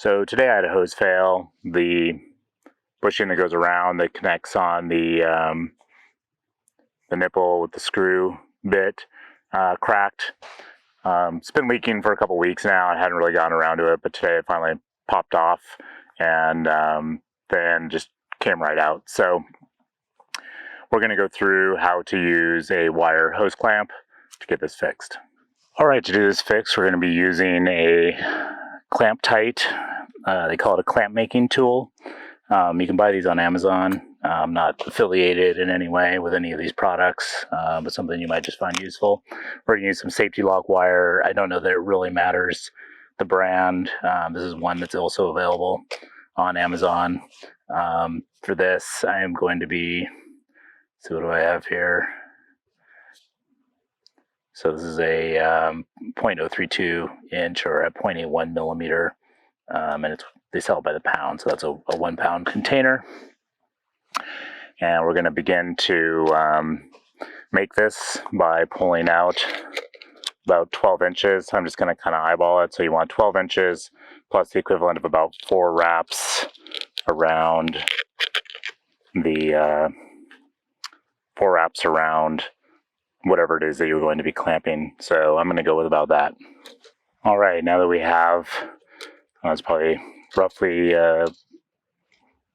So today I had a hose fail. The bushing that goes around that connects on the nipple with the screw bit cracked. It's been leaking for a couple weeks now. I hadn't really gotten around to it, but today it finally popped off and then just came right out. So we're going to go through how to use a wire hose clamp to get this fixed. All right, to do this fix, we're going to be using a Clamptite. They call it a clamp making tool. You can buy these on Amazon. I'm not affiliated in any way with any of these products, but something you might just find useful. We're going to use some safety lock wire. I don't know that it really matters the brand. This is one that's also available on Amazon. For this, I am going to be, so what do I have here? So this is a 0.032 inch or a 0.81 millimeter, and they sell it by the pound, so that's a 1 pound container. And we're going to begin to make this by pulling out about 12 inches. I'm just going to kind of eyeball it. So you want 12 inches plus the equivalent of about 4 wraps around the 4 wraps around whatever it is that you're going to be clamping. So I'm going to go with about that. All right, now that we have, it's probably roughly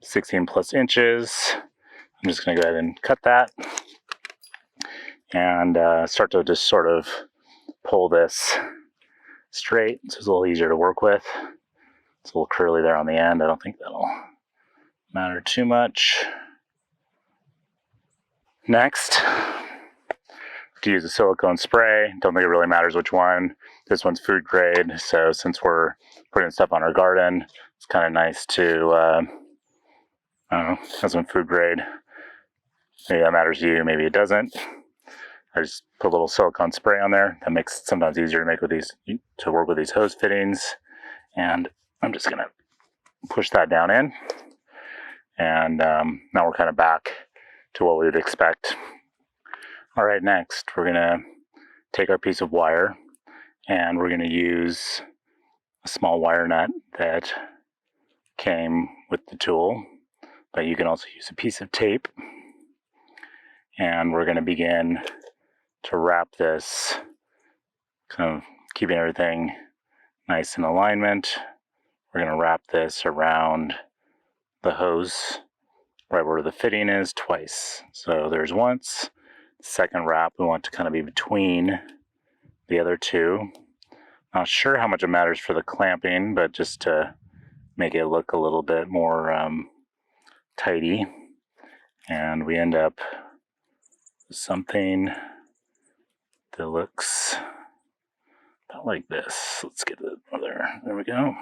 16 plus inches, I'm just going to go ahead and cut that and start to just sort of pull this straight so it's a little easier to work with. It's a little curly there on the end. I don't think that'll matter too much. Next, to use a silicone spray. Don't think it really matters which one. This one's food grade, so since we're putting stuff on our garden, it's kind of nice to, I don't know, have some food grade. Maybe that matters to you, maybe it doesn't. I just put a little silicone spray on there. That makes it sometimes easier to make with these, to work with these hose fittings. And I'm just gonna push that down in. And now we're kind of back to what we would expect. All right, next we're gonna take our piece of wire and we're gonna use a small wire nut that came with the tool, but you can also use a piece of tape. And we're gonna begin to wrap this, kind of keeping everything nice in alignment. We're gonna wrap this around the hose right where the fitting is twice. So there's once. Second wrap we want to kind of be between the other two. Not sure how much it matters for the clamping, but just to make it look a little bit more tidy. And we end up with something that looks about like this. Let's get it there. There we go.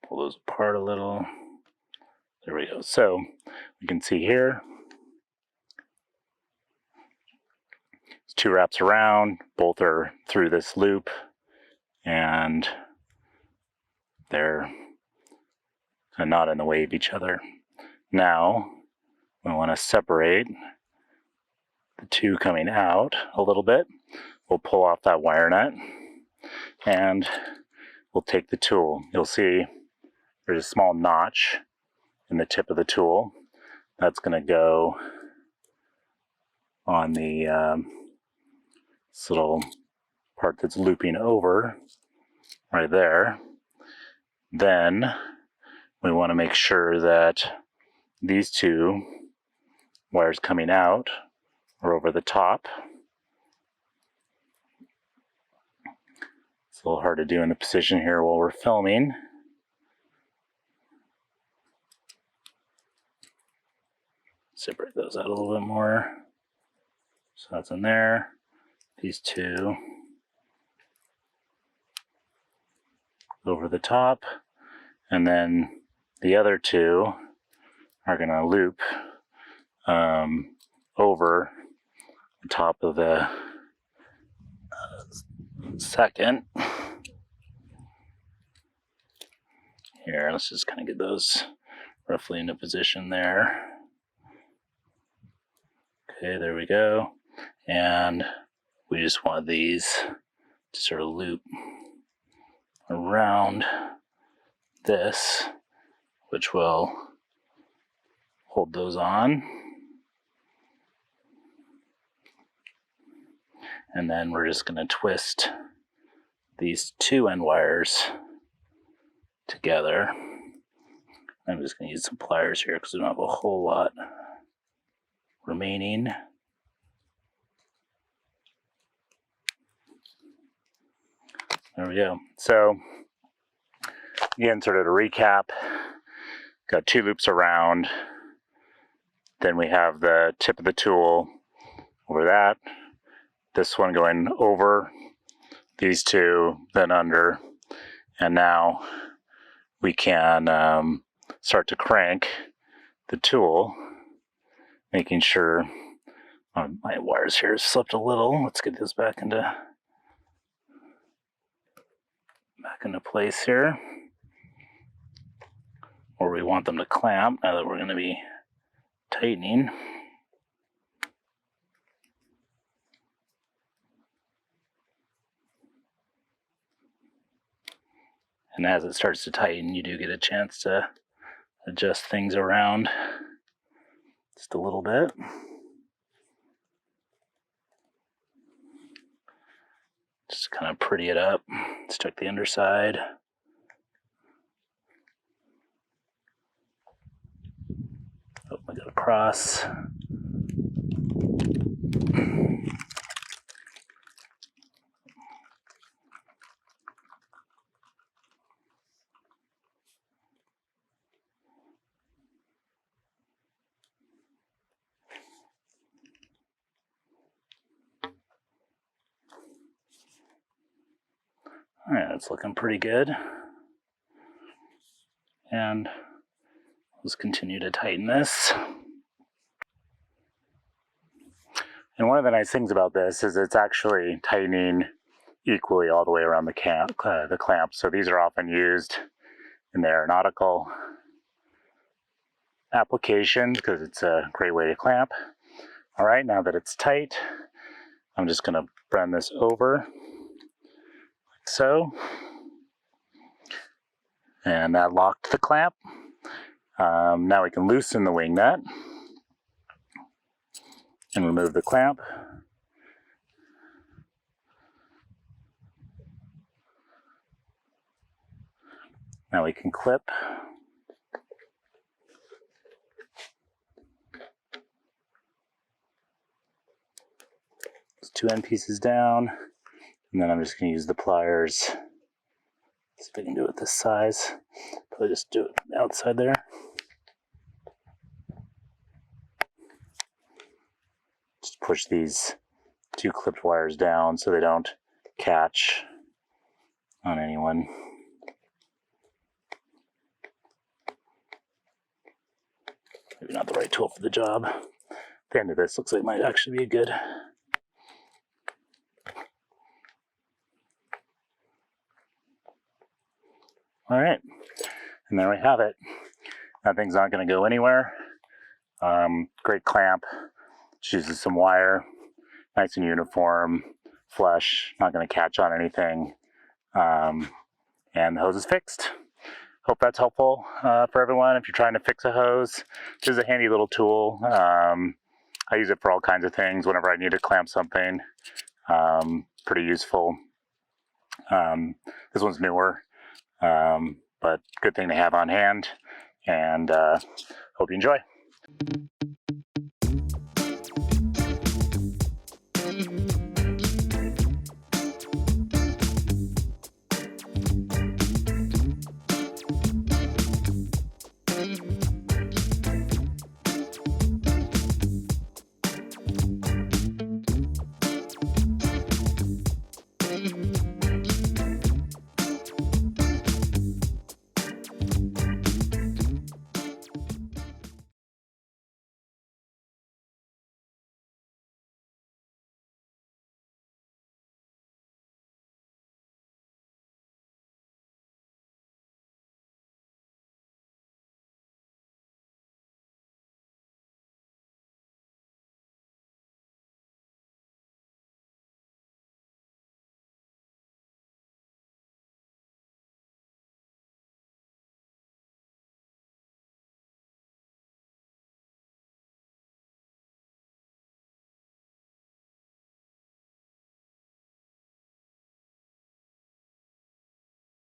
Pull those apart a little. There we go. So you can see here, it's 2 wraps around, both are through this loop, and they're not in the way of each other. Now we want to separate the 2 coming out a little bit. We'll pull off that wire nut and we'll take the tool. You'll see there's a small notch in the tip of the tool. That's going to go on the this little part that's looping over right there. Then we want to make sure that these 2 wires coming out are over the top. It's a little hard to do in the position here while we're filming. Separate those out a little bit more. So that's in there. These 2 over the top, and then the other 2 are going to loop over the top of the second. Here, let's just kind of get those roughly into position there. Okay, there we go. And we just want these to sort of loop around this, which will hold those on. And then we're just going to twist these two end wires together. I'm just going to use some pliers here because we don't have a whole lot remaining. There we go. So again, sort of to recap, got two loops around. Then we have the tip of the tool over that. This one going over these two, then under. And now we can start to crank the tool, making sure my wires here slipped a little. Let's get this back into place here, where we want them to clamp now that we're going to be tightening. And as it starts to tighten, you do get a chance to adjust things around just a little bit. Just kind of pretty it up. Stuck the underside. Oh, I got across. All right, it's looking pretty good. And let's continue to tighten this. And one of the nice things about this is it's actually tightening equally all the way around the clamp. So these are often used in the aeronautical applications because it's a great way to clamp. All right, now that it's tight, I'm just going to bend this over like so. And that locked the clamp. Now we can loosen the wing nut and remove the clamp. Now we can clip. Those two end pieces down, and then I'm just going to use the pliers. See if I can do it this size. Probably just do it outside there. Just push these two clipped wires down so they don't catch on anyone. Maybe not the right tool for the job. The end of this looks like it might actually be good. All right, and there we have it. That thing's not going to go anywhere. Great clamp. Just uses some wire, nice and uniform, flush, not going to catch on anything. And the hose is fixed. Hope that's helpful for everyone. If you're trying to fix a hose, this is a handy little tool. I use it for all kinds of things whenever I need to clamp something. Pretty useful. This one's newer, but good thing to have on hand. And hope you enjoy.